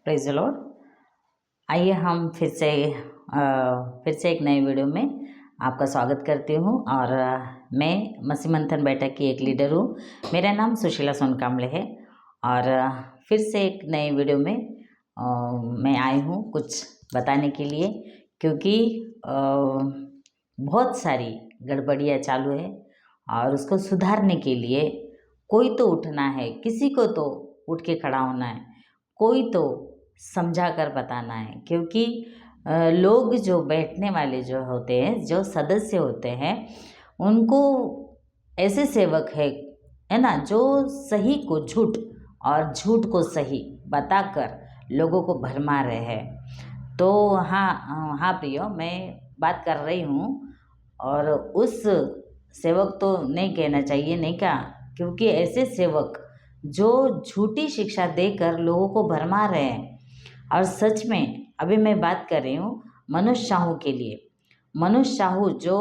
Praise the Lord. आइए हम फिर से एक नए वीडियो में आपका स्वागत करती हूँ और मैं मसीह मंथन बैठक की एक लीडर हूँ। मेरा नाम सुशीला सोनकामले है और फिर से एक नए वीडियो में मैं आई हूँ कुछ बताने के लिए, क्योंकि बहुत सारी गड़बड़ियाँ चालू है और उसको सुधारने के लिए कोई तो उठना है, किसी को तो उठ के खड़ा होना है, कोई तो समझा कर बताना है। क्योंकि लोग जो बैठने वाले जो होते हैं, जो सदस्य होते हैं, उनको ऐसे सेवक है ना, जो सही को झूठ और झूठ को सही बताकर लोगों को भरमा रहे हैं। तो हाँ प्रियो, मैं बात कर रही हूँ और उस सेवक तो नहीं कहना चाहिए, नहीं कहा, क्योंकि ऐसे सेवक जो झूठी शिक्षा देकर लोगों को भरमा रहे हैं। और सच में अभी मैं बात कर रही हूँ मनोज साहू के लिए। मनोज साहू जो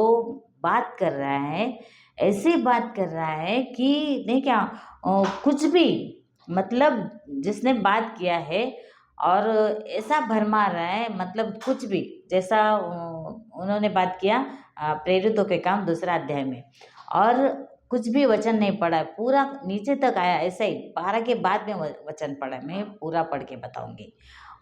बात कर रहा है, ऐसी बात कर रहा है कि नहीं क्या, कुछ भी, मतलब जिसने बात किया है और ऐसा भरमा रहा है, मतलब कुछ भी, जैसा उन्होंने बात किया प्रेरितों के काम 2 अध्याय में, और कुछ भी वचन नहीं पढ़ा है, पूरा नीचे तक आया ऐसा ही। 12 के बाद में वचन पढ़ा है। मैं पूरा पढ़ के बताऊंगी,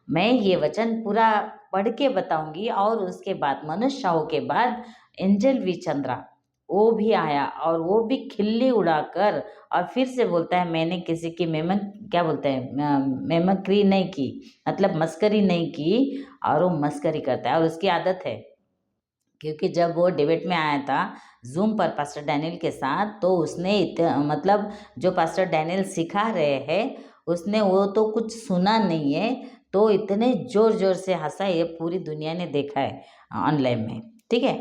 मैं ये वचन पूरा पढ़ के बताऊंगी। और उसके बाद मनोज साहू के बाद एंजल वी चंद्रा वो भी आया और वो भी खिल्ली उड़ाकर और फिर से बोलता है मैंने किसी की क्या बोलते हैं, मेमक्री नहीं की, मतलब मस्करी नहीं की। और वो मस्करी करता है और उसकी आदत है। क्योंकि जब वो डिबेट में आया था जूम पर पास्टर डैनियल के साथ, तो उसने मतलब जो पास्टर डैनियल सिखा रहे हैं, उसने वो तो कुछ सुना नहीं है, तो इतने ज़ोर ज़ोर से हंसा, ये पूरी दुनिया ने देखा है ऑनलाइन में। ठीक है,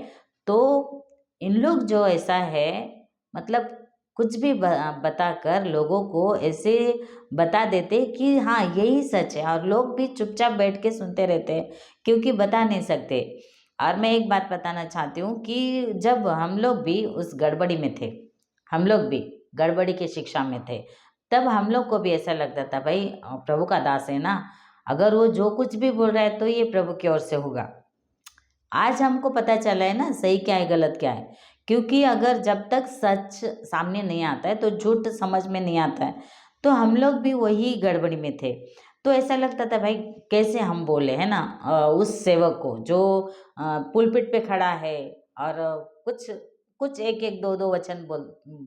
तो इन लोग जो ऐसा है, मतलब कुछ भी बताकर लोगों को ऐसे बता देते कि हाँ यही सच है, और लोग भी चुपचाप बैठ के सुनते रहते हैं, क्योंकि बता नहीं सकते। और मैं एक बात बताना चाहती हूँ कि जब हम लोग भी उस गड़बड़ी में थे, हम लोग भी गड़बड़ी की शिक्षा में थे, तब हम लोग को भी ऐसा लगता था भाई प्रभु का दास है ना, अगर वो जो कुछ भी बोल रहा है तो ये प्रभु की ओर से होगा। आज हमको पता चला है ना सही क्या है गलत क्या है, क्योंकि अगर जब तक सच सामने नहीं आता है तो झूठ समझ में नहीं आता है। तो हम लोग भी वही गड़बड़ी में थे। तो ऐसा लगता था भाई कैसे हम बोले, है ना, उस सेवक को जो पुलपिट पे खड़ा है और कुछ कुछ एक एक दो दो वचन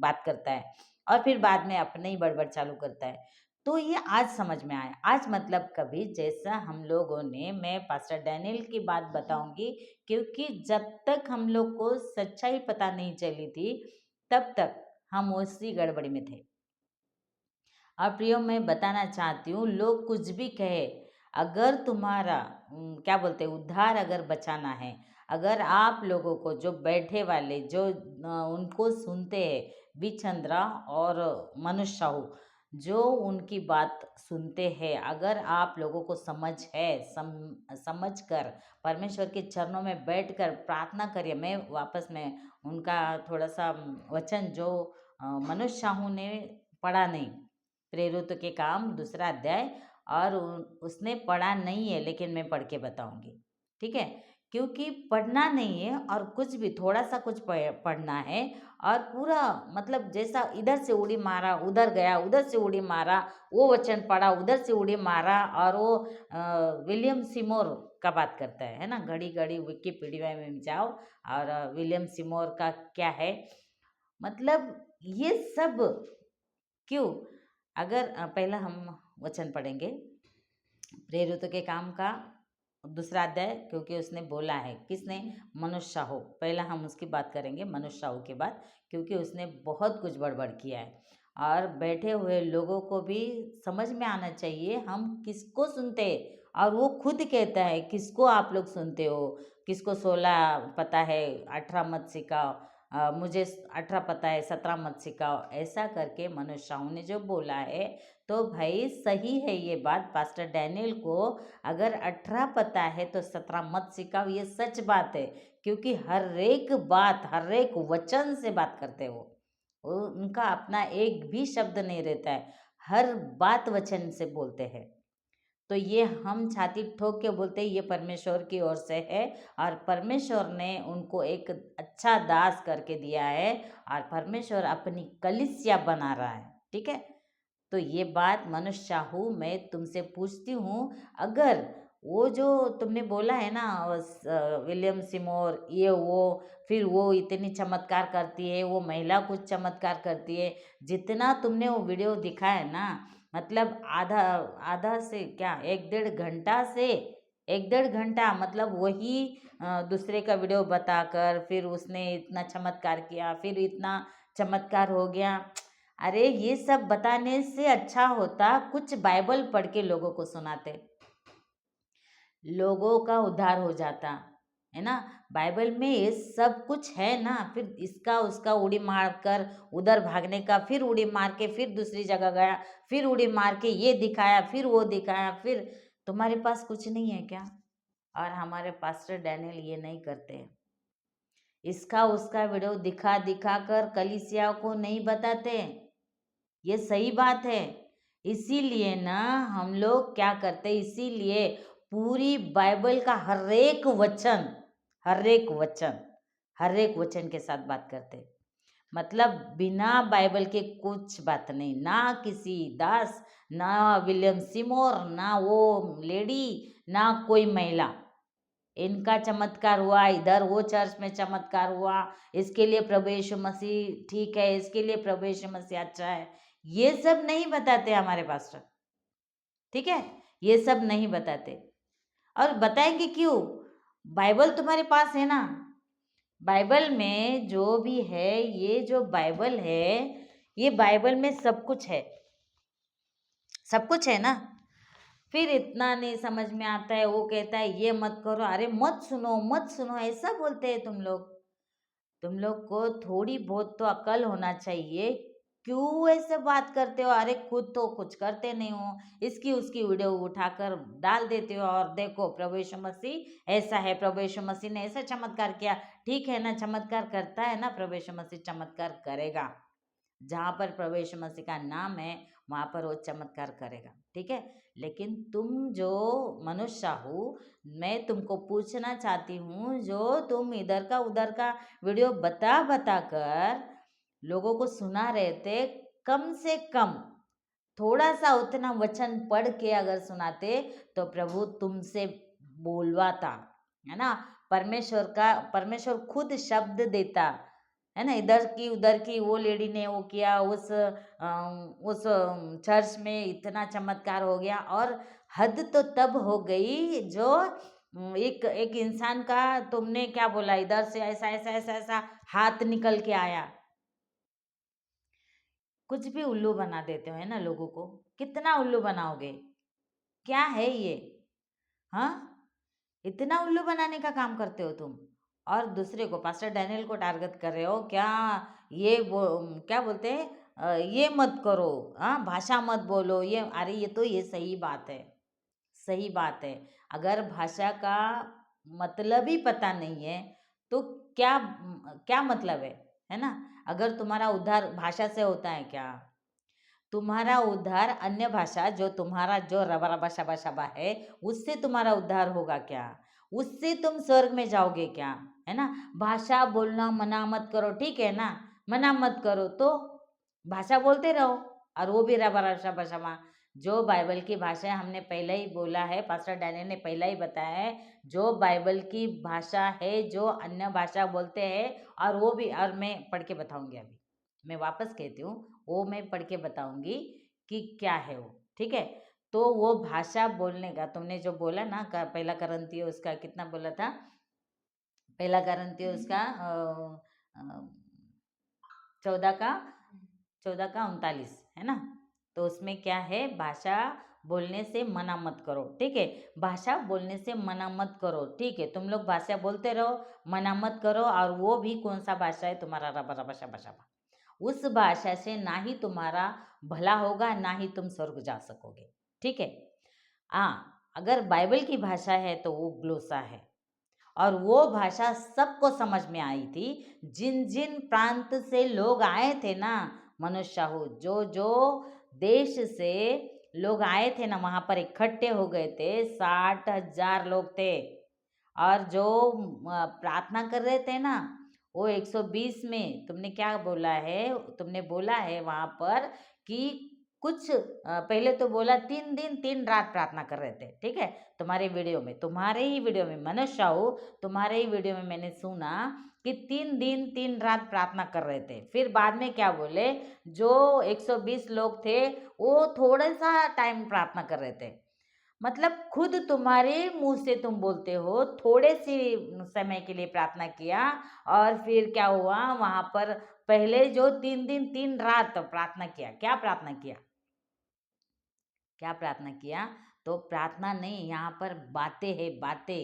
बात करता है और फिर बाद में अपने ही बड़बड़ चालू करता है। तो ये आज समझ में आया। आज मतलब कभी, जैसा हम लोगों ने, मैं पास्टर डैनियल की बात बताऊंगी, क्योंकि जब तक हम लोग को सच्चाई पता नहीं चली थी, तब तक हम उसी गड़बड़ी में थे। और प्रियो, मैं बताना चाहती हूँ, लोग कुछ भी कहे, अगर तुम्हारा क्या बोलते हैं, उद्धार अगर बचाना है, अगर आप लोगों को जो बैठे वाले जो उनको सुनते हैं, विचंद्रा और मनुष्य साहू, जो उनकी बात सुनते हैं, अगर आप लोगों को समझ है, समझ कर परमेश्वर के चरणों में बैठकर प्रार्थना करिए। मैं वापस में उनका थोड़ा सा वचन जो मनुष्य साहू ने पढ़ा नहीं, प्रेरितों के काम 2 अध्याय, और उसने पढ़ा नहीं है, लेकिन मैं पढ़ के बताऊंगी। ठीक है, क्योंकि पढ़ना नहीं है और कुछ भी थोड़ा सा कुछ पढ़ना है, और पूरा मतलब जैसा इधर से उड़ी मारा उधर गया, उधर से उड़ी मारा वो वचन पढ़ा, उधर से उड़ी मारा। और वो विलियम सिमोर का बात करता है ना, घड़ी घड़ी विकिपीडिया में जाओ और विलियम सिमोर का क्या है, मतलब ये सब क्यों। अगर पहला हम वचन पढ़ेंगे प्रेरितों के काम का 2 अध्याय, क्योंकि उसने बोला है, किसने, मनुष्य साहू। पहला हम उसकी बात करेंगे मनुष्य साहू के बाद, क्योंकि उसने बहुत कुछ बड़बड़ किया है। और बैठे हुए लोगों को भी समझ में आना चाहिए हम किसको सुनते हैं। और वो खुद कहता है किसको आप लोग सुनते हो, किसको 16 पता है 18 मत सिखाओ, मुझे 18 पता है 17 मत सिखाओ, ऐसा करके मनुष्य साहू ने जो बोला है। तो भाई सही है ये बात, पास्टर डैनियल को अगर 18 पता है तो 17 मत सिखाओ, ये सच बात है। क्योंकि हर एक बात, हर एक वचन से बात करते वो उनका अपना एक भी शब्द नहीं रहता है, हर बात वचन से बोलते हैं। तो ये हम छाती ठोक के बोलते हैं ये परमेश्वर की ओर से है, और परमेश्वर ने उनको एक अच्छा दास करके दिया है, और परमेश्वर अपनी कलीसिया बना रहा है। ठीक है, तो ये बात मनुष्य चाहूँ मैं तुमसे पूछती हूँ, अगर वो जो तुमने बोला है ना विलियम सिमोर ये वो, फिर वो इतनी चमत्कार करती है, वो महिला कुछ चमत्कार करती है, जितना तुमने वो वीडियो दिखा है ना, मतलब आधा आधा से क्या 1-1.5 घंटा से 1-1.5 घंटा, मतलब वही दूसरे का वीडियो बताकर फिर उसने इतना चमत्कार किया, फिर इतना चमत्कार हो गया। अरे ये सब बताने से अच्छा होता कुछ बाइबल पढ़ के लोगों को सुनाते, लोगों का उद्धार हो जाता, है ना। बाइबल में ये सब कुछ है ना, फिर इसका उसका उड़ी मार कर उधर भागने का, फिर उड़ी मार के फिर दूसरी जगह गया, फिर उड़ी मार के ये दिखाया, फिर वो दिखाया, फिर तुम्हारे पास कुछ नहीं है क्या? और हमारे पास्टर डैनियल ये नहीं करते हैं, इसका उसका वीडियो दिखा दिखा कर कलीसिया को नहीं बताते, ये सही बात है। इसीलिए ना हम लोग क्या करते, इसीलिए पूरी बाइबल का हर एक वचन के साथ बात करते, मतलब बिना बाइबल के कुछ बात नहीं, ना किसी दास, ना विलियम सिमोर, ना वो लेडी, ना कोई महिला, इनका चमत्कार हुआ इधर, वो चर्च में चमत्कार हुआ, इसके लिए प्रभु यीशु मसीह ठीक है, इसके लिए प्रभु यीशु मसीह अच्छा है, ये सब नहीं बताते हमारे पास्टर। ठीक है, ये सब नहीं बताते, और बताएंगे क्यों? बाइबल तुम्हारे पास है ना, बाइबल में जो भी है, ये जो बाइबल है, ये बाइबल में सब कुछ है, सब कुछ है ना। फिर इतना नहीं समझ में आता है, वो कहता है ये मत करो, अरे मत सुनो मत सुनो ऐसा बोलते हैं तुम लोग, तुम लोग को थोड़ी बहुत तो अकल होना चाहिए, क्यों ऐसे बात करते हो? अरे खुद तो कुछ करते नहीं हो, इसकी उसकी वीडियो उठाकर डाल देते हो, और देखो प्रभु यीशु मसीह ऐसा है, प्रभु यीशु मसीह ने ऐसा चमत्कार किया, ठीक है ना, चमत्कार करता है ना, प्रभु यीशु मसीह चमत्कार करेगा, जहाँ पर प्रभु यीशु मसीह का नाम है वहाँ पर वो चमत्कार करेगा। ठीक है, लेकिन तुम जो मनुष्य हो, मैं तुमको पूछना चाहती हूँ, जो तुम इधर का उधर का वीडियो बता बता कर लोगों को सुना रहे थे, कम से कम थोड़ा सा उतना वचन पढ़ के अगर सुनाते तो प्रभु तुमसे बोलवाता, है ना। परमेश्वर खुद शब्द देता, है ना, इधर की उधर की वो लेडी ने वो किया, उस चर्च में इतना चमत्कार हो गया, और हद तो तब हो गई जो एक एक इंसान का तुमने क्या बोला, इधर से ऐसा ऐसा ऐसा ऐसा हाथ निकल के आया, कुछ भी उल्लू बना देते हो, है ना, लोगों को कितना उल्लू बनाओगे, क्या है ये? हाँ, इतना उल्लू बनाने का काम करते हो तुम, और दूसरे को पास्टर डैनियल को टारगेट कर रहे हो क्या? ये वो क्या बोलते हैं, ये मत करो, हाँ भाषा मत बोलो, ये अरे ये तो ये सही बात है, सही बात है। अगर भाषा का मतलब ही पता नहीं है तो क्या क्या मतलब है ना। अगर तुम्हारा उद्धार भाषा से होता है क्या? तुम्हारा उद्धार अन्य भाषा जो तुम्हारा जो रबा रबा शबा शबा है उससे तुम्हारा उद्धार होगा क्या? उससे तुम स्वर्ग में जाओगे क्या? है ना। भाषा बोलना मना मत करो, ठीक है ना, मना मत करो, तो भाषा बोलते रहो, और वो भी रबा रबा शबा शबा। जो बाइबल की भाषा है, हमने पहले ही बोला है, पास्टर डैनियल ने पहले ही बताया है, जो बाइबल की भाषा है, जो अन्य भाषा बोलते हैं, और वो भी, और मैं पढ़ के बताऊंगी अभी, मैं वापस कहती हूँ, वो मैं पढ़ के बताऊंगी कि क्या है वो। ठीक है, तो वो भाषा बोलने का तुमने जो बोला ना, पहला करंती उसका कितना बोला था, पहला करंती उसका 14 का 39, है ना। तो उसमें क्या है, भाषा बोलने से मना मत करो, ठीक है, भाषा बोलने से मना मत करो, ठीक है, तुम लोग भाषा बोलते रहो, मना मत करो, और वो भी कौन सा भाषा है तुम्हारा, रबा रबा शबा शबा, उस भाषा से ना ही तुम्हारा भला होगा, ना ही तुम स्वर्ग जा सकोगे। ठीक है, हाँ, अगर बाइबल की भाषा है तो वो ग्लोसा है, और वो भाषा सबको समझ में आई थी, जिन जिन प्रांत से लोग आए थे ना, मनुष्य हो, जो जो देश से लोग आए थे ना वहाँ पर इकट्ठे हो गए थे, 60,000 लोग थे। और जो प्रार्थना कर रहे थे ना, वो 120 में तुमने क्या बोला है, तुमने बोला है वहाँ पर कि कुछ पहले तो बोला 3 दिन 3 रात प्रार्थना कर रहे थे, ठीक है। तुम्हारे ही वीडियो में मनोज साहू, तुम्हारे ही वीडियो में मैंने सुना कि 3 दिन 3 रात प्रार्थना कर रहे थे। फिर बाद में क्या बोले, जो 120 लोग थे वो थोड़ा सा टाइम प्रार्थना कर रहे थे। मतलब खुद तुम्हारे मुंह से तुम बोलते हो थोड़े सी समय के लिए प्रार्थना किया, और फिर क्या हुआ वहां पर, पहले जो 3 दिन 3 रात प्रार्थना किया, क्या प्रार्थना किया, क्या प्रार्थना किया? तो प्रार्थना नहीं, यहाँ पर बातें है, बातें।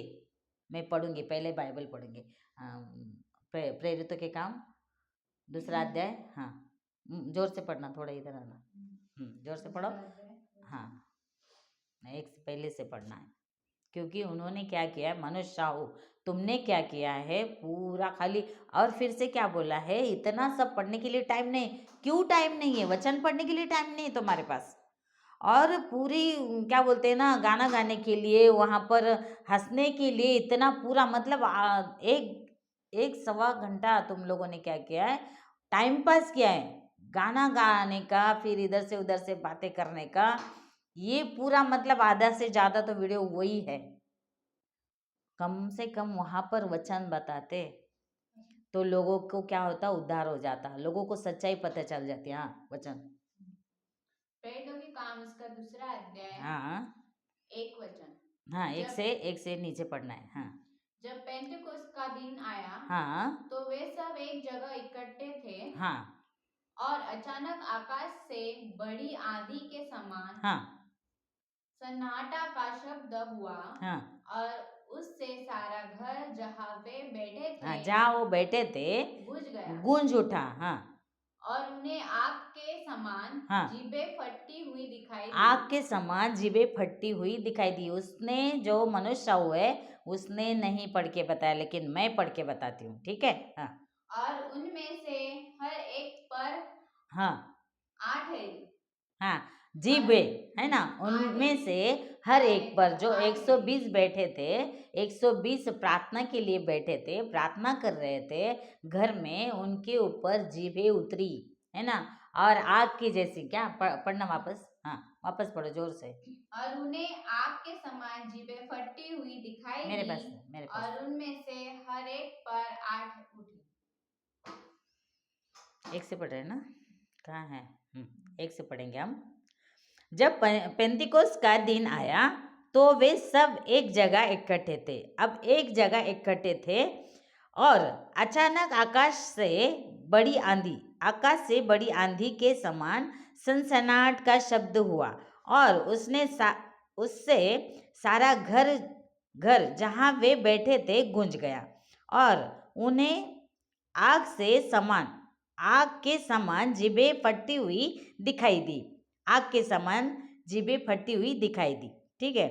मैं पढ़ूंगी, पहले बाइबल पढ़ूंगी। प्रेरितों के काम, दूसरा अध्याय। हाँ, जोर से पढ़ना, थोड़ा इधर आना। जोर से पढ़ो। हाँ, एक से पहले से पढ़ना है, क्योंकि उन्होंने क्या किया है, मनोज साहू तुमने क्या किया है पूरा खाली। और फिर से क्या बोला है, इतना सब पढ़ने के लिए टाइम नहीं। क्यों टाइम नहीं है? वचन पढ़ने के लिए टाइम नहीं है तुम्हारे पास। और पूरी क्या बोलते हैं ना, गाना गाने के लिए, वहाँ पर हंसने के लिए इतना पूरा, मतलब एक सवा घंटा तुम लोगों ने क्या किया है, टाइम पास किया है, गाना गाने का, फिर इधर से उधर से बातें करने का। ये पूरा मतलब आधा से ज़्यादा तो वीडियो वही है। कम से कम वहाँ पर वचन बताते तो लोगों को क्या होता, उद्धार हो जाता, लोगों को सच्चाई पता चल जाती। हाँ, वचन। प्रेरितों के काम उसका दूसरा अध्याय, हाँ, एक वचन। हाँ, जब एक से नीचे पढ़ना है। हाँ, जब पेंटेकोस्त का दिन आया, हाँ, तो वे सब एक जगह इकट्ठे थे, हाँ, और अचानक आकाश से बड़ी आंधी के समान हाँ, सन्नाटा का शब्द हुआ, हाँ, और उससे सारा घर जहाँ वे बैठे हाँ, थे जहाँ वो बैठे थे बुझ गया, गूंज उठा। हाँ, और उन्हें आग के समान हाँ, जीभें फटती हुई दिखाई आग दी। के समान जीभें फटती हुई दिखाई दी। उसने, जो मनुष्य साहू है, उसने नहीं पढ़ के बताया, लेकिन मैं पढ़ के बताती हूँ, ठीक है। हाँ, और उनमें से हर एक पर हाँ, 8 है। हाँ, जीभे है ना, उनमें से हर एक पर, जो 120 बैठे थे, 120 प्रार्थना के लिए बैठे थे, प्रार्थना कर रहे थे, घर में उनके ऊपर जीभे उतरी, है ना। और आग की जैसी, क्या पढ़ना वापस, हाँ वापस पढ़ो जोर से। और उन्हें आग के समान जीभें फटती हुई दिखाई मेरे दी, पास है, मेरे पास। और उनमें से हर एक पर 8 उठी। एक से पढ़ रहे हैं ना, कहाँ है? एक से पढ़ेंगे हम। जब पेंतिकोस्त का दिन आया तो वे सब एक जगह इकट्ठे थे। अब एक जगह इकट्ठे थे, और अचानक आकाश से बड़ी आंधी के समान सनसनाहट का शब्द हुआ, और उससे सारा घर घर जहाँ वे बैठे थे गूंज गया, और उन्हें आग से समान आग के समान जीभें फटती हुई दिखाई दी। आग के समान जीभें फटती हुई दिखाई दी, ठीक है।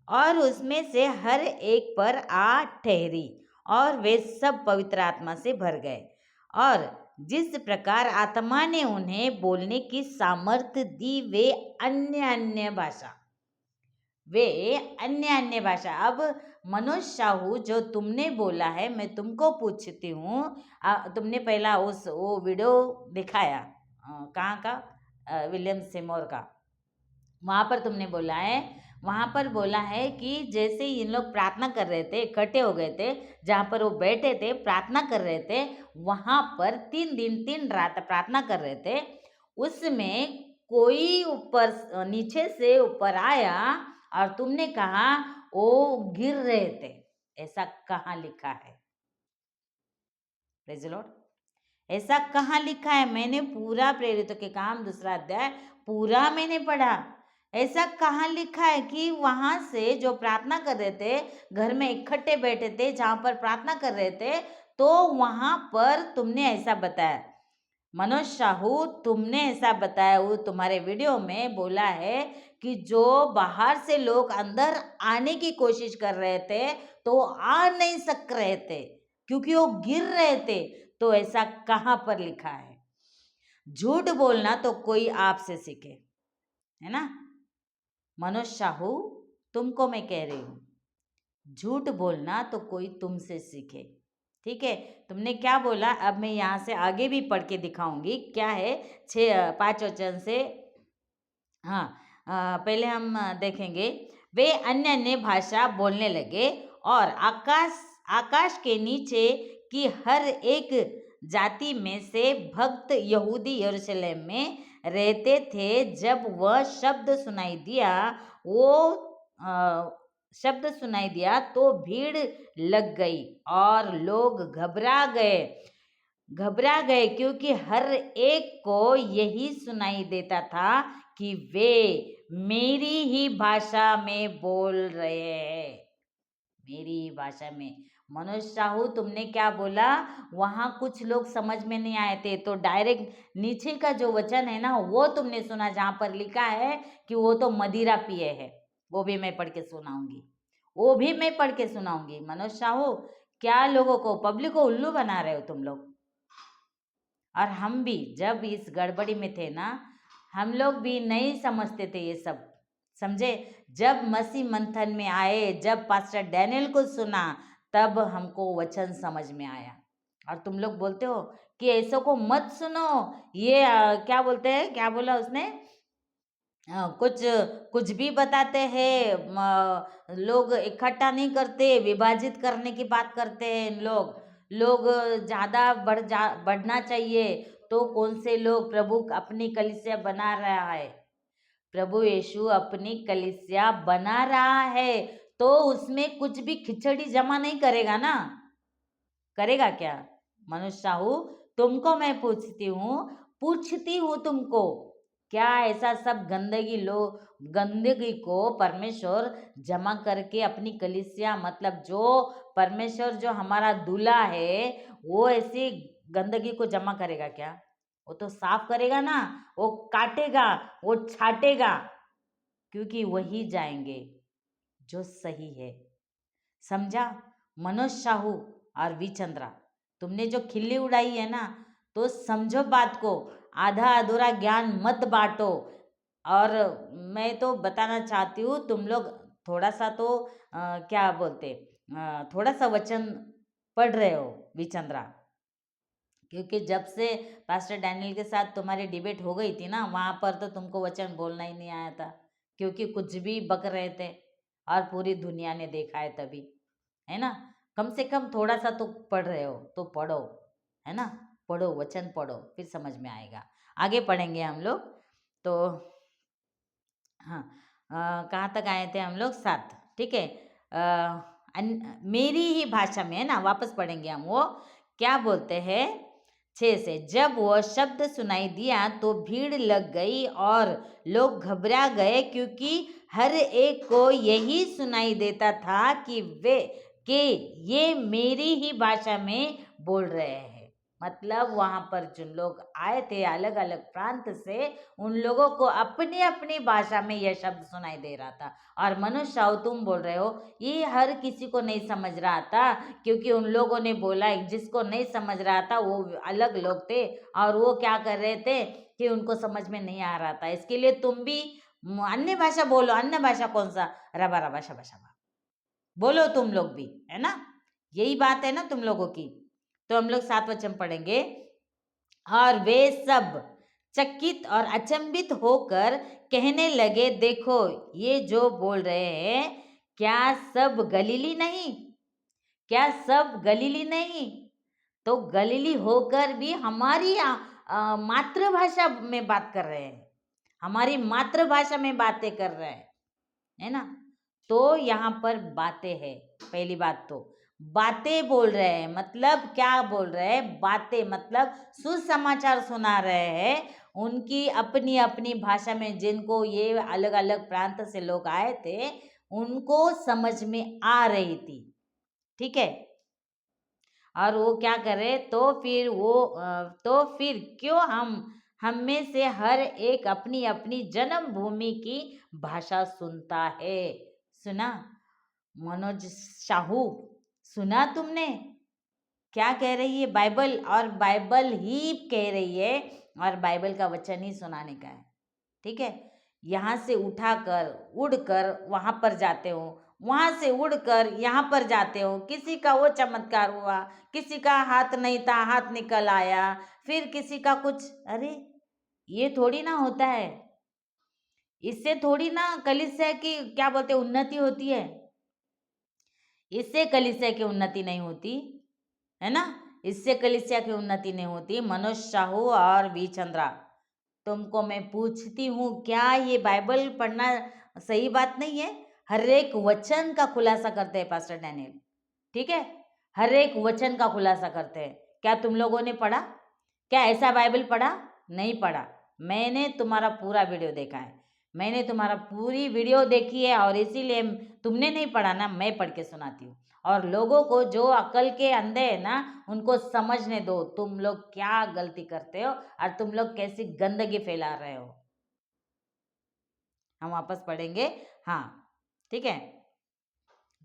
और उसमें से हर एक पर आग ठहरी, और वे सब पवित्र आत्मा से भर गए, और जिस प्रकार आत्मा ने उन्हें बोलने की सामर्थ्य दी, वे अन्य अन्य भाषा। अब मनोज साहू, जो तुमने बोला है, मैं तुमको पूछती हूँ, तुमने पहला वो वीडियो दिखाया, कहाँ का, विलियम सिमोर का, वहाँ पर तुमने बोला है, वहाँ पर बोला है कि जैसे इन लोग प्रार्थना कर रहे थे, इकट्ठे हो गए थे, जहाँ पर वो बैठे थे प्रार्थना कर रहे थे, वहाँ पर 3 दिन 3 रात प्रार्थना कर रहे थे। उसमें कोई ऊपर नीचे से ऊपर आया, और तुमने कहा वो गिर रहे थे। ऐसा कहाँ लिखा है? Praise the Lord. ऐसा कहाँ लिखा है? मैंने पूरा प्रेरितों के काम दूसरा अध्याय पूरा मैंने पढ़ा। ऐसा कहाँ लिखा है कि वहाँ से जो प्रार्थना कर रहे थे, घर में इकट्ठे बैठे थे, जहाँ पर प्रार्थना कर रहे थे, तो वहाँ पर तुमने ऐसा बताया, मनोज साहू तुमने ऐसा बताया, वो तुम्हारे वीडियो में बोला है कि जो बाहर से लोग अंदर आने की कोशिश कर रहे थे तो आ नहीं सक रहे थे, क्योंकि वो गिर रहे थे। तो ऐसा कहाँ पर लिखा है? झूठ बोलना तो कोई आपसे सीखे, है ना। मनोज साहू, तुमको मैं कह रही हूँ, झूठ बोलना तो कोई तुमसे सीखे। ठीक है, तुमने क्या बोला, अब मैं यहाँ से आगे भी पढ़ के दिखाऊंगी क्या है। 5 वचन से, हाँ, पहले हम देखेंगे। वे अन्य अन्य भाषा बोलने लगे और आकाश आकाश के नीचे की हर एक जाति में से भक्त यहूदी यरूशलेम में रहते थे। जब वह शब्द सुनाई दिया, वो शब्द सुनाई दिया तो भीड़ लग गई और लोग घबरा गए क्योंकि हर एक को यही सुनाई देता था कि वे मेरी ही भाषा में बोल रहे हैं, मेरी ही भाषा में। मनोज साहू, तुमने क्या बोला, वहां कुछ लोग समझ में नहीं आए थे, तो डायरेक्ट नीचे का जो वचन है ना वो तुमने सुना, जहां पर लिखा है कि वो तो मदिरा पिए है, वो भी मैं पढ़ के सुनाऊंगी, मनोज साहू, क्या लोगों को, पब्लिक को उल्लू बना रहे हो तुम लोग। और हम भी जब इस गड़बड़ी में थे ना, हम लोग भी नहीं समझते थे ये सब, समझे। जब मसीह मंथन में आए, जब पास्टर डैनियल को सुना, तब हमको वचन समझ में आया। और तुम लोग बोलते हो कि ऐसो को मत सुनो, ये क्या बोलते हैं, क्या बोला उसने, कुछ कुछ भी बताते हैं, लोग इकट्ठा नहीं करते, विभाजित करने की बात करते हैं लोग ज़्यादा बढ़ना चाहिए। तो कौन से लोग, प्रभु अपनी कलीसिया बना रहा है, प्रभु यीशु अपनी कलीसिया बना रहा है, तो उसमें कुछ भी खिचड़ी जमा नहीं करेगा ना, करेगा क्या। मनुष्य साहू, तुमको मैं पूछती हूँ तुमको, क्या ऐसा सब गंदगी को परमेश्वर जमा करके अपनी कलीसिया, मतलब जो परमेश्वर जो हमारा दूल्हा है, वो ऐसी गंदगी को जमा करेगा क्या। वो तो साफ करेगा ना, वो काटेगा, वो छाटेगा, क्योंकि वही जाएंगे जो सही है। समझा। मनोज साहू और विचंद्रा, तुमने जो खिल्ली उड़ाई है ना, तो समझो बात को, आधा अधूरा ज्ञान मत बांटो। और मैं तो बताना चाहती हूँ, तुम लोग थोड़ा सा तो क्या बोलते, थोड़ा सा वचन पढ़ रहे हो विचंद्रा, क्योंकि जब से पास्टर डैनियल के साथ तुम्हारी डिबेट हो गई थी ना, वहाँ पर तो तुमको वचन बोलना ही नहीं आया था, क्योंकि कुछ भी बक रहे थे और पूरी दुनिया ने देखा है तभी, है ना। कम से कम थोड़ा सा तो पढ़ रहे हो तो पढ़ो, है ना, पढ़ो, वचन पढ़ो, फिर समझ में आएगा। आगे पढ़ेंगे हम लोग। तो हाँ, कहाँ तक आए थे हम लोग, 7, ठीक है। मेरी ही भाषा में, है ना, वापस पढ़ेंगे हम। वो क्या बोलते हैं, 6 से, जब वो शब्द सुनाई दिया तो भीड़ लग गई और लोग घबरा गए क्योंकि हर एक को यही सुनाई देता था कि ये मेरी ही भाषा में बोल रहे हैं। मतलब वहाँ पर जिन लोग आए थे अलग अलग प्रांत से, उन लोगों को अपनी अपनी भाषा में यह शब्द सुनाई दे रहा था। और मनुष्य साहू, तुम बोल रहे हो ये हर किसी को नहीं समझ रहा था, क्योंकि उन लोगों ने बोला, जिसको नहीं समझ रहा था वो अलग लोग थे, और वो क्या कर रहे थे कि उनको समझ में नहीं आ रहा था। इसके लिए तुम भी अन्य भाषा बोलो। अन्य भाषा कौन सा, रबा रबा शबा शबा बोलो तुम लोग भी, है ना, यही बात है ना तुम लोगों की। तो हम लोग 7 वचन पढ़ेंगे। और वे सब चकित और अचंभित होकर कहने लगे, देखो ये जो बोल रहे हैं, क्या सब गलीली नहीं। तो गलीली होकर भी हमारी मातृभाषा में बात कर रहे हैं, हमारी मातृभाषा में बातें कर रहे हैं, है ना। तो यहाँ पर बातें है, पहली बात तो बातें बोल रहे हैं, मतलब क्या बोल रहे हैं, बातें मतलब सुसमाचार सुना रहे हैं, उनकी अपनी अपनी भाषा में, जिनको ये अलग अलग प्रांत से लोग आए थे उनको समझ में आ रही थी, ठीक है। और वो क्या करे, तो फिर क्यों हम में से हर एक अपनी अपनी जन्मभूमि की भाषा सुनता है। सुना मनोज साहू, सुना तुमने क्या कह रही है बाइबल, और बाइबल ही कह रही है, और बाइबल का वचन ही सुनाने का है, ठीक है। यहाँ से उठाकर उड़कर वहाँ पर जाते हो, वहाँ से उड़कर यहाँ पर जाते हो, किसी का वो चमत्कार हुआ, किसी का हाथ नहीं था हाथ निकल आया, फिर किसी का कुछ। अरे ये थोड़ी ना होता है, इससे थोड़ी ना कलीसिया की क्या बोलते हैं उन्नति होती है, इससे कलीसिया की उन्नति नहीं होती है ना, इससे कलीसिया की उन्नति नहीं होती। मनोज साहू और वी चंद्रा, तुमको मैं पूछती हूँ, क्या ये बाइबल पढ़ना सही बात नहीं है? हर एक वचन का खुलासा करते हैं पास्टर डैनियल, ठीक है, हर एक वचन का खुलासा करते हैं। क्या तुम लोगों ने पढ़ा? क्या ऐसा बाइबल पढ़ा? नहीं पढ़ा। मैंने तुम्हारा पूरा वीडियो देखा है, मैंने तुम्हारा पूरी वीडियो देखी है, और इसीलिए तुमने नहीं पढ़ा ना, मैं पढ़ के सुनाती हूँ। और लोगों को जो अकल के अंधे है ना, उनको समझने दो तुम लोग क्या गलती करते हो और तुम लोग कैसी गंदगी फैला रहे हो। हम वापस पढ़ेंगे, हाँ ठीक है।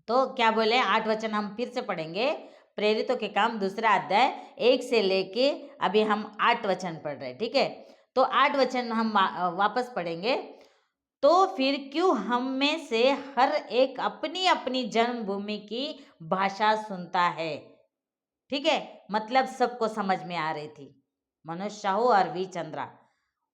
तो क्या बोले, 8 वचन हम फिर से पढ़ेंगे। प्रेरितों के काम 2 अध्याय 1 से लेके अभी हम 8 वचन पढ़ रहे हैं, ठीक है। तो 8 वचन हम वापस पढ़ेंगे। तो फिर क्यों हम में से हर एक अपनी अपनी जन्मभूमि की भाषा सुनता है, ठीक है, मतलब सबको समझ में आ रही थी। मनोज साहू और वी चंद्रा,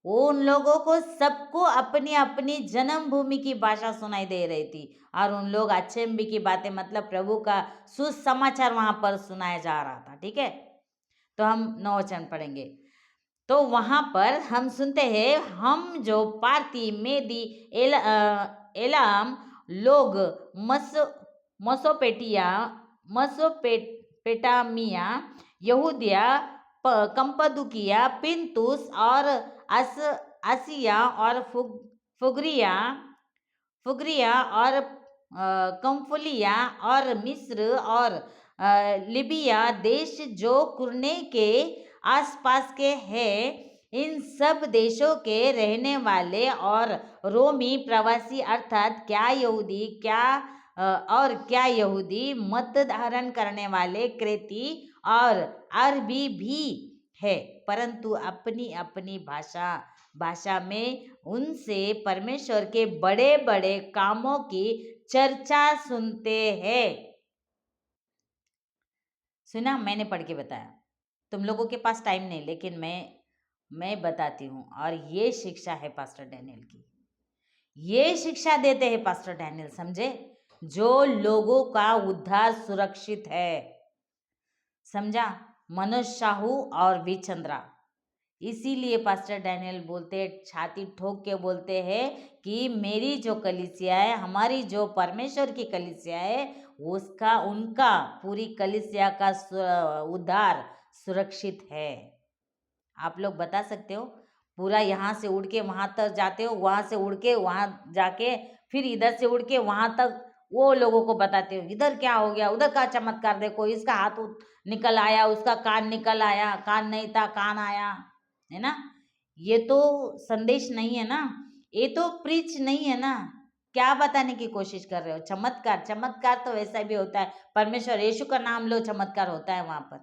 उन लोगों को सबको अपनी अपनी जन्मभूमि की भाषा सुनाई दे रही थी, और उन लोग अचंभे की बातें, मतलब प्रभु का सुसमाचार वहां पर सुनाया जा रहा था, ठीक है। तो हम 9 वचन पढ़ेंगे। तो वहां पर हम सुनते हैं, हम जो पारती मेदी एलाम लोग मसोपेटिया मसोपेटामिया यहूदिया कंपदुकिया पिंतुस और अस आसिया और फुगरिया फुगरिया और कंफुलिया और मिस्र और लिबिया देश जो कुरने के आसपास के हैं, इन सब देशों के रहने वाले और रोमी प्रवासी, अर्थात क्या यहूदी क्या और क्या यहूदी मत धारण करने वाले क्रेती और अरबी भी है, परंतु अपनी अपनी भाषा में उनसे परमेश्वर के बड़े बड़े कामों की चर्चा सुनते हैं। सुना, मैंने पढ़ के बताया, तुम लोगों के पास टाइम नहीं, लेकिन मैं बताती हूँ। और ये शिक्षा है पास्टर डैनियल की, ये शिक्षा देते हैं पास्टर डैनियल, समझे, जो लोगों का उद्धार सुरक्षित है, समझा। मनोज साहू और वी चंद्रा, इसीलिए पास्टर डैनियल बोलते, छाती ठोक के बोलते हैं कि मेरी जो कलीसिया है, हमारी जो परमेश्वर की कलीसिया है, उसका उनका पूरी कलीसिया का उद्धार सुरक्षित है। आप लोग बता सकते हो, पूरा यहाँ से उड़ के वहाँ तक जाते हो, वहाँ से उड़ के वहाँ जाके फिर इधर से उड़ के वहाँ तक वो लोगों को बताते हो, इधर क्या हो गया, उधर का चमत्कार देखो, इसका हाथ निकल आया, उसका कान निकल आया, कान नहीं था कान आया, है ना। ये तो संदेश नहीं है ना, ये तो प्रीच नहीं है ना। क्या बताने की कोशिश कर रहे हो? चमत्कार, चमत्कार तो वैसा भी होता है, परमेश्वर यीशु का नाम लो, चमत्कार होता है वहां पर।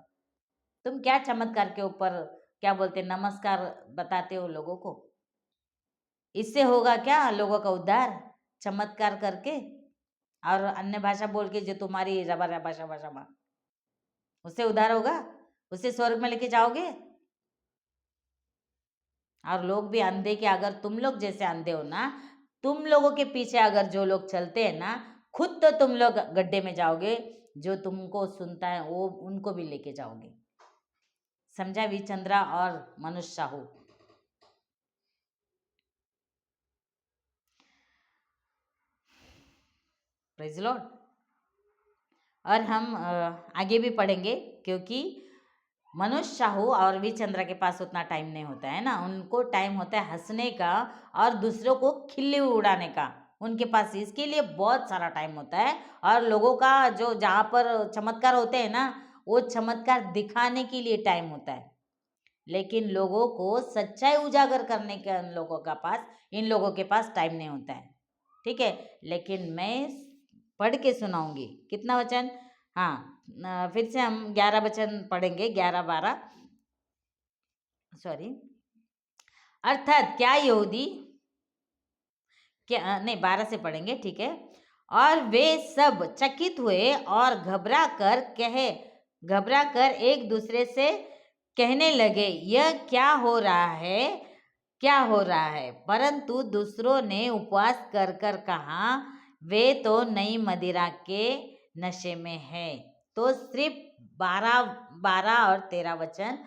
तुम क्या चमत्कार के ऊपर क्या बोलते नमस्कार बताते हो लोगों को? इससे होगा क्या लोगों का उद्धार? चमत्कार करके और अन्य भाषा बोल के, जो तुम्हारी रबा भाषा उससे उद्धार होगा? उससे स्वर्ग में लेके जाओगे? और लोग भी अंधे के, अगर तुम लोग जैसे अंधे हो ना, तुम लोगों के पीछे अगर जो लोग चलते हैं ना, खुद तो तुम लोग गड्ढे में जाओगे, जो तुमको सुनता है वो उनको भी लेके जाओगे। समझा वी चंद्रा और मनुष्य साहू? Praise Lord. और हम आगे भी पढ़ेंगे, क्योंकि मनोज साहू और वी चंद्रा के पास उतना टाइम नहीं होता है ना, उनको टाइम होता है हंसने का और दूसरों को खिल्ली उड़ाने का, उनके पास इसके लिए बहुत सारा टाइम होता है। और लोगों का जो जहाँ पर चमत्कार होते हैं ना, वो चमत्कार दिखाने के लिए टाइम होता है, लेकिन लोगों को सच्चाई उजागर करने के इन लोगों के पास टाइम नहीं होता है, ठीक है। लेकिन मैं पढ़ के सुनाऊंगी। कितना वचन? हाँ, फिर से हम 11 वचन पढ़ेंगे, 11 12, सॉरी। अर्थात क्या यहूदी क्या नहीं 12 से पढ़ेंगे, ठीक है। और वे सब चकित हुए और घबरा कर एक दूसरे से कहने लगे, यह क्या हो रहा है, क्या हो रहा है। परंतु दूसरों ने उपवास कर कर कहा, वे तो नई मदिरा के नशे में है। तो सिर्फ 12 और 13 वचन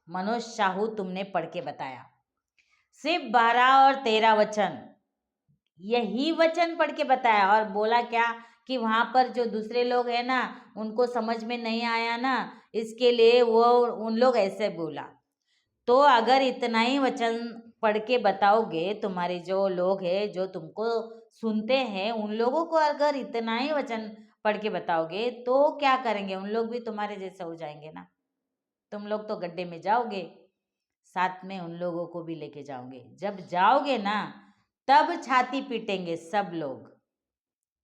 मनोज शाहू तुमने पढ़ के बताया। सिर्फ 12 और 13 वचन, यही वचन पढ़ के बताया। और बोला क्या कि वहां पर जो दूसरे लोग हैं ना, उनको समझ में नहीं आया ना, इसके लिए वो उन लोग ऐसे बोला। तो अगर इतना ही वचन पढ़ के बताओगे, तुम्हारे जो लोग हैं जो तुमको सुनते हैं, उन लोगों को अगर इतना ही वचन पढ़ के बताओगे तो क्या करेंगे? उन लोग भी तुम्हारे जैसे हो जाएंगे ना। तुम लोग तो गड्ढे में जाओगे, साथ में उन लोगों को भी लेके जाओगे। जब जाओगे ना तब छाती पीटेंगे सब लोग।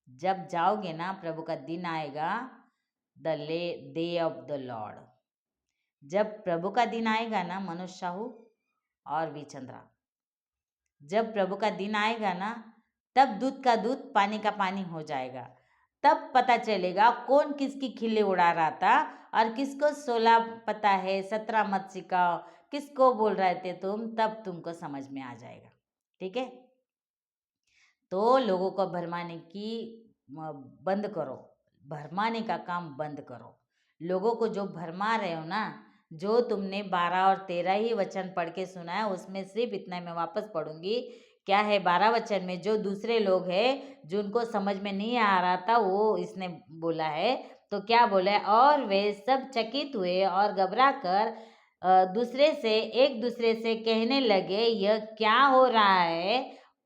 जब जाओगे ना, प्रभु का दिन आएगा, डे ऑफ द लॉर्ड। जब प्रभु का दिन आएगा ना मनोज शाहू और वी चंद्रा, जब प्रभु का दिन आएगा ना, तब दूध का दूध पानी का पानी हो जाएगा। तब पता चलेगा कौन किसकी खिल्ली उड़ा रहा था और किसको 16 पता है 17 मत सिखाओ, किसको बोल रहे थे तुम, तब तुमको समझ में आ जाएगा। ठीक है, तो लोगों को भरमाने की बंद करो, भरमाने का काम बंद करो। लोगों को जो भरमा रहे हो ना, जो तुमने 12 और 13 ही वचन पढ़ के सुना है, उसमें सिर्फ इतना मैं वापस पढ़ूंगी। क्या है 12 वचन में? जो दूसरे लोग हैं जिनको समझ में नहीं आ रहा था, वो इसने बोला है। तो क्या बोला है? और वे सब चकित हुए और घबरा कर एक दूसरे से कहने लगे, यह क्या हो रहा है।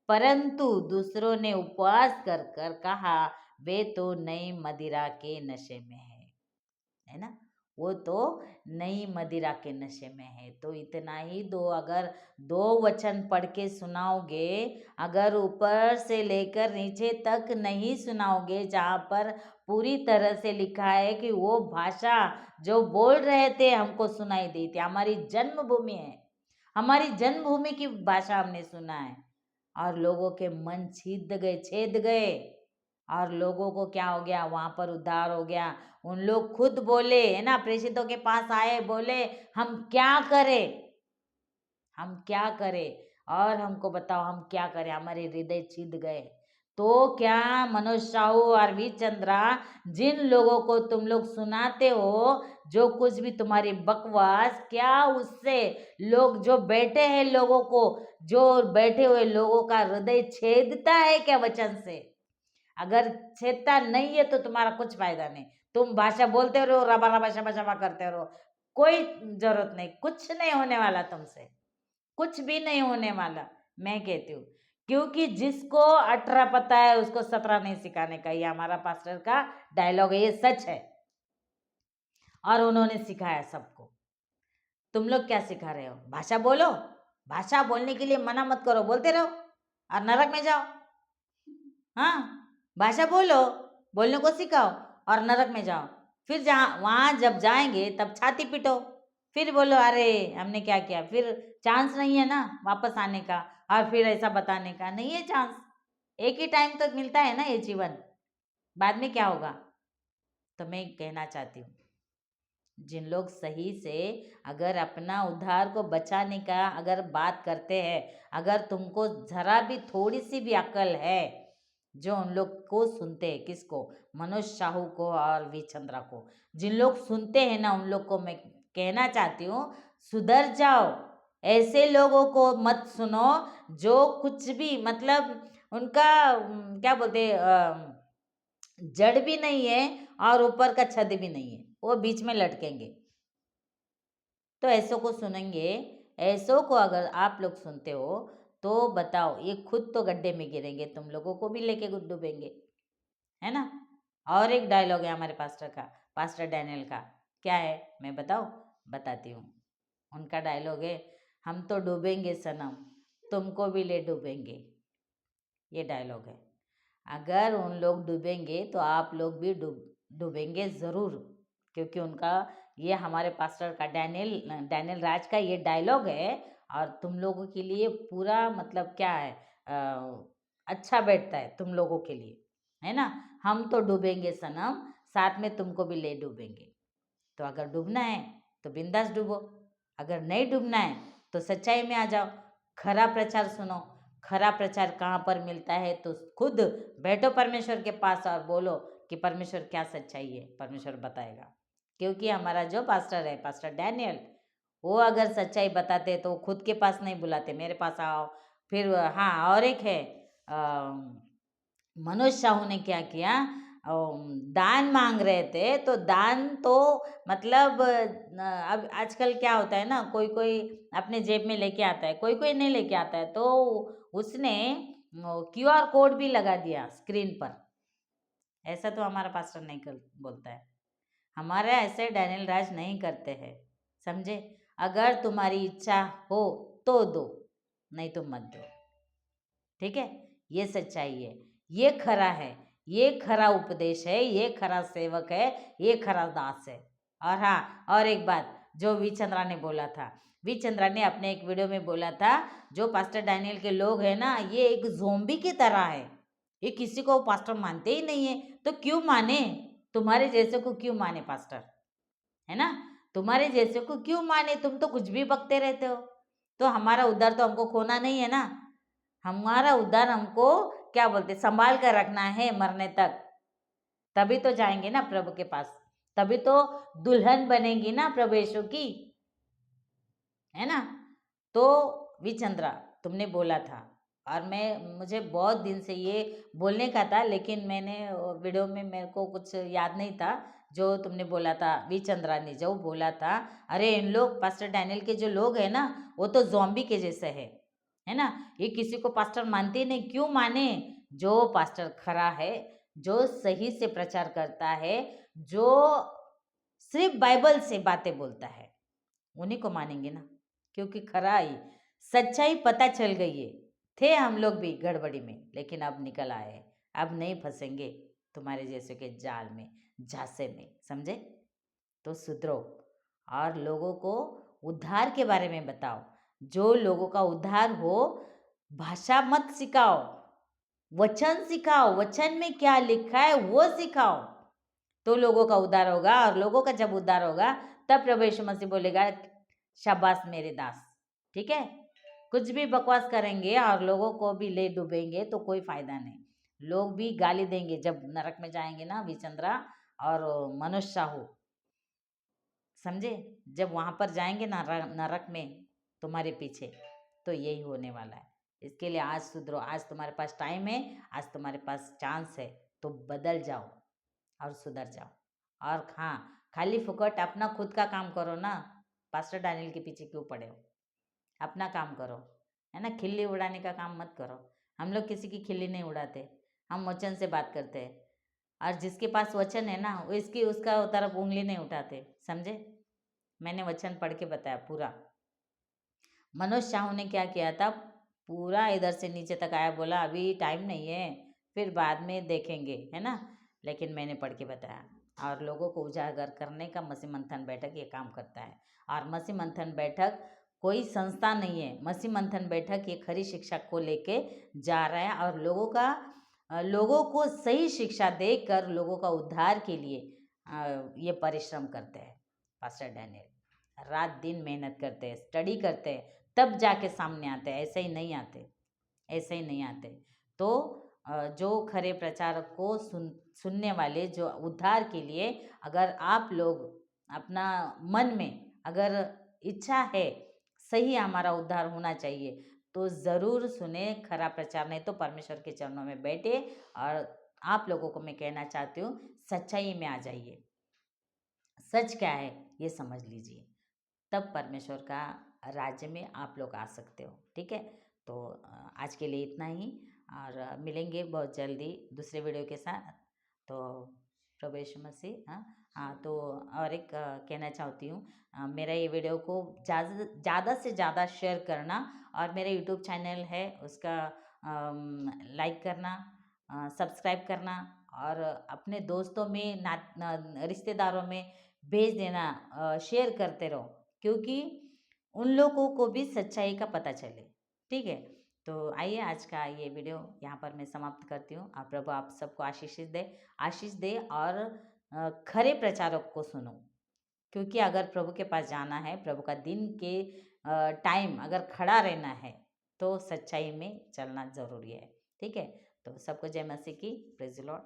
परंतु दूसरों ने उपवास कर कर कहा, वे तो नई मदिरा के नशे में है ना, वो तो नई मदिरा के नशे में है। तो इतना ही अगर 2 वचन पढ़ के सुनाओगे, अगर ऊपर से लेकर नीचे तक नहीं सुनाओगे, जहाँ पर पूरी तरह से लिखा है कि वो भाषा जो बोल रहे थे हमको सुनाई दी थी, हमारी जन्मभूमि है, हमारी जन्मभूमि की भाषा हमने सुना है, और लोगों के मन छेद गए और लोगों को क्या हो गया, वहां पर उद्धार हो गया। उन लोग खुद बोले है ना, प्रेषितों के पास आए, बोले हम क्या करें, हम क्या करें, और हमको बताओ हम क्या करें, हमारे हृदय छिद गए। तो क्या मनोज साहू और वी चंद्रा, जिन लोगों को तुम लोग सुनाते हो जो कुछ भी तुम्हारी बकवास, क्या उससे लोग जो बैठे हैं, लोगों को, जो बैठे हुए लोगों का हृदय छेदता है क्या वचन से? अगर छेदता नहीं है तो तुम्हारा कुछ फायदा नहीं। तुम भाषा बोलते रहो, रबा रबा शबा शबा करते रहो, कोई जरूरत नहीं, कुछ नहीं होने वाला तुमसे, कुछ भी नहीं होने वाला, मैं कहती हूँ। क्योंकि जिसको 18 पता है उसको 17 नहीं सिखाने का, ये हमारा पास्टर का डायलॉग है, ये सच है। और उन्होंने सिखाया सबको। तुम लोग क्या सिखा रहे हो? भाषा बोलो, भाषा बोलने के लिए मना मत करो, बोलते रहो और नरक में जाओ। हाँ, भाषा बोलो, बोलने को सिखाओ और नरक में जाओ। फिर जहाँ वहाँ जब जाएंगे तब छाती पीटो, फिर बोलो अरे हमने क्या किया। फिर चांस नहीं है ना वापस आने का और फिर ऐसा बताने का, नहीं है चांस। एक ही टाइम तो मिलता है ना ये जीवन, बाद में क्या होगा। तो मैं कहना चाहती हूँ, जिन लोग सही से अगर अपना उद्धार को बचाने का अगर बात करते हैं, अगर तुमको जरा भी थोड़ी सी भी अकल है, जो उन लोग को सुनते हैं, किसको? मनोज साहू को और वी चंद्रा को, जिन लोग सुनते हैं ना, उन लोग को मैं कहना चाहती हूँ, सुधर जाओ। ऐसे लोगों को मत सुनो जो कुछ भी मतलब उनका क्या बोलते जड़ भी नहीं है और ऊपर का छद भी नहीं है, वो बीच में लटकेंगे। तो ऐसों को सुनेंगे, ऐसों को अगर आप लोग सुनते हो तो बताओ, ये खुद तो गड्ढे में गिरेंगे, तुम लोगों को भी लेके डूबेंगे, है ना। और एक डायलॉग है हमारे पास्टर का, पास्टर डैनियल का, क्या है मैं बताती हूँ। उनका डायलॉग है, हम तो डूबेंगे सनम, तुमको भी ले डूबेंगे। ये डायलॉग है। अगर उन लोग डूबेंगे तो आप लोग भी डूबेंगे ज़रूर, क्योंकि उनका ये हमारे पास्टर का डैनियल राज का ये डायलॉग है। और तुम लोगों के लिए पूरा मतलब क्या है, अच्छा बैठता है तुम लोगों के लिए, है ना। हम तो डूबेंगे सनम, साथ में तुमको भी ले डूबेंगे। तो अगर डूबना है तो बिंदास डूबो, अगर नहीं डूबना है तो सच्चाई में आ जाओ, खरा प्रचार सुनो। खरा प्रचार कहाँ पर मिलता है, तो खुद बैठो परमेश्वर के पास और बोलो कि परमेश्वर क्या सच्चाई है, परमेश्वर बताएगा। क्योंकि हमारा जो पास्टर है, पास्टर डैनियल, वो अगर सच्चाई बताते तो खुद के पास नहीं बुलाते, मेरे पास आओ। फिर हाँ, और एक है मनोज साहू ने क्या किया, दान मांग रहे थे, तो दान तो मतलब अब आजकल क्या होता है ना, कोई कोई अपने जेब में लेके आता है, कोई कोई नहीं लेके आता है, तो उसने क्यूआर कोड भी लगा दिया स्क्रीन पर। ऐसा तो हमारा पास्टर नहीं कर बोलता है, हमारे ऐसे डैनियल राज नहीं करते हैं, समझे। अगर तुम्हारी इच्छा हो तो दो, नहीं तो मत दो, ठीक है। ये सच्चाई है, ये खरा है, ये खरा उपदेश है, ये खरा सेवक है, ये खरा दास है। और हाँ, और एक बात जो वी चंद्रा ने बोला था, वी चंद्रा ने अपने एक वीडियो में बोला था, जो पास्टर डैनियल के लोग हैं ना, ये एक ज़ोंबी की तरह है, ये किसी को पास्टर मानते ही नहीं है। तो क्यों माने, तुम्हारे जैसे को क्यों माने पास्टर, है ना। तुम्हारे जैसे को क्यों माने, तुम तो कुछ भी बकते रहते हो। तो हमारा उद्धार तो हमको खोना नहीं है ना, हमारा उद्धार हमको क्या बोलते संभाल कर रखना है मरने तक, तभी तो जाएंगे ना प्रभु के पास, तभी तो दुल्हन बनेगी ना प्रभु यीशु की, है ना। तो विचंद्रा तुमने बोला था, और मुझे बहुत दिन से ये बोलने का था, लेकिन मैंने वीडियो में मेरे को कुछ याद नहीं था। जो तुमने बोला था, विचंद्रा ने जो बोला था, अरे इन लोग पास्टर डैनियल के जो लोग हैं ना, वो तो ज़ॉम्बी के जैसे है ना। ये किसी को पास्टर मानते नहीं, क्यों माने। जो पास्टर खरा है, जो सही से प्रचार करता है, जो सिर्फ बाइबल से बातें बोलता है, उन्हीं को मानेंगे ना। क्योंकि खराई सच्चाई पता चल गई है, थे हम लोग भी गड़बड़ी में, लेकिन अब निकल आए, अब नहीं फंसेंगे तुम्हारे जैसे के जाल में, झांसे में, समझे। तो सुधरो और लोगों को उद्धार के बारे में बताओ। जो लोगों का उद्धार हो, भाषा मत सिखाओ, वचन सिखाओ, वचन में क्या लिखा है वो सिखाओ, तो लोगों का उद्धार होगा। और लोगों का जब उद्धार होगा, तब प्रभु यीशु मसीह बोलेगा, शाबाश मेरे दास, ठीक है। कुछ भी बकवास करेंगे और लोगों को भी ले डूबेंगे तो कोई फायदा नहीं, लोग भी गाली देंगे जब नरक में जाएंगे ना, विचंद्रा और मनोज साहू, समझे। जब वहाँ पर जाएंगे ना नरक में तुम्हारे पीछे, तो यही होने वाला है। इसके लिए आज सुधरो, आज तुम्हारे पास टाइम है, आज तुम्हारे पास चांस है, तो बदल जाओ और सुधर जाओ। और हाँ, खाली फुकट अपना खुद का काम करो ना, पास्टर डैनियल के पीछे क्यों पड़े हो, अपना काम करो, है ना। खिल्ली उड़ाने का काम मत करो, हम लोग किसी की खिल्ली नहीं उड़ाते, हम वचन से बात करते हैं। और जिसके पास वचन है ना, वो इसकी उसका तरफ उंगली नहीं उठाते, समझे। मैंने वचन पढ़ के बताया पूरा। मनोज साहू ने क्या किया था, पूरा इधर से नीचे तक आया, बोला अभी टाइम नहीं है, फिर बाद में देखेंगे, है ना। लेकिन मैंने पढ़ के बताया, और लोगों को उजागर करने का मसीह मंथन बैठक ये काम करता है। और मसीह मंथन बैठक कोई संस्था नहीं है, मसीह मंथन बैठक ये खरी शिक्षा को लेके जा रहा है, और लोगों को सही शिक्षा देकर लोगों का उद्धार के लिए ये परिश्रम करते हैं। पास्टर डैनियल रात दिन मेहनत करते हैं, स्टडी करते हैं, तब जाके सामने आते हैं, ऐसे ही नहीं आते, ऐसे ही नहीं आते। तो जो खरे प्रचारक को सुनने वाले, जो उद्धार के लिए, अगर आप लोग अपना मन में अगर इच्छा है, सही हमारा उद्धार होना चाहिए, तो ज़रूर सुने खरा प्रचार, नहीं तो परमेश्वर के चरणों में बैठे। और आप लोगों को मैं कहना चाहती हूँ, सच्चाई में आ जाइए, सच क्या है ये समझ लीजिए, तब परमेश्वर का राज्य में आप लोग आ सकते हो, ठीक है। तो आज के लिए इतना ही, और मिलेंगे बहुत जल्दी दूसरे वीडियो के साथ। तो प्रभु यीशु मसीह, हाँ हाँ। तो और एक कहना चाहती हूँ, मेरा ये वीडियो को ज़्यादा से ज़्यादा शेयर करना, और मेरा यूट्यूब चैनल है उसका लाइक करना, सब्सक्राइब करना, और अपने दोस्तों में रिश्तेदारों में भेज देना, शेयर करते रहो, क्योंकि उन लोगों को भी सच्चाई का पता चले, ठीक है। तो आइए आज का ये वीडियो यहाँ पर मैं समाप्त करती हूँ। आप प्रभु आप सबको आशीष दे और खरे प्रचारक को सुनो, क्योंकि अगर प्रभु के पास जाना है, प्रभु का दिन के टाइम अगर खड़ा रहना है तो सच्चाई में चलना ज़रूरी है। ठीक है, तो सबको जय मसीह की, प्रेज़ द लॉर्ड।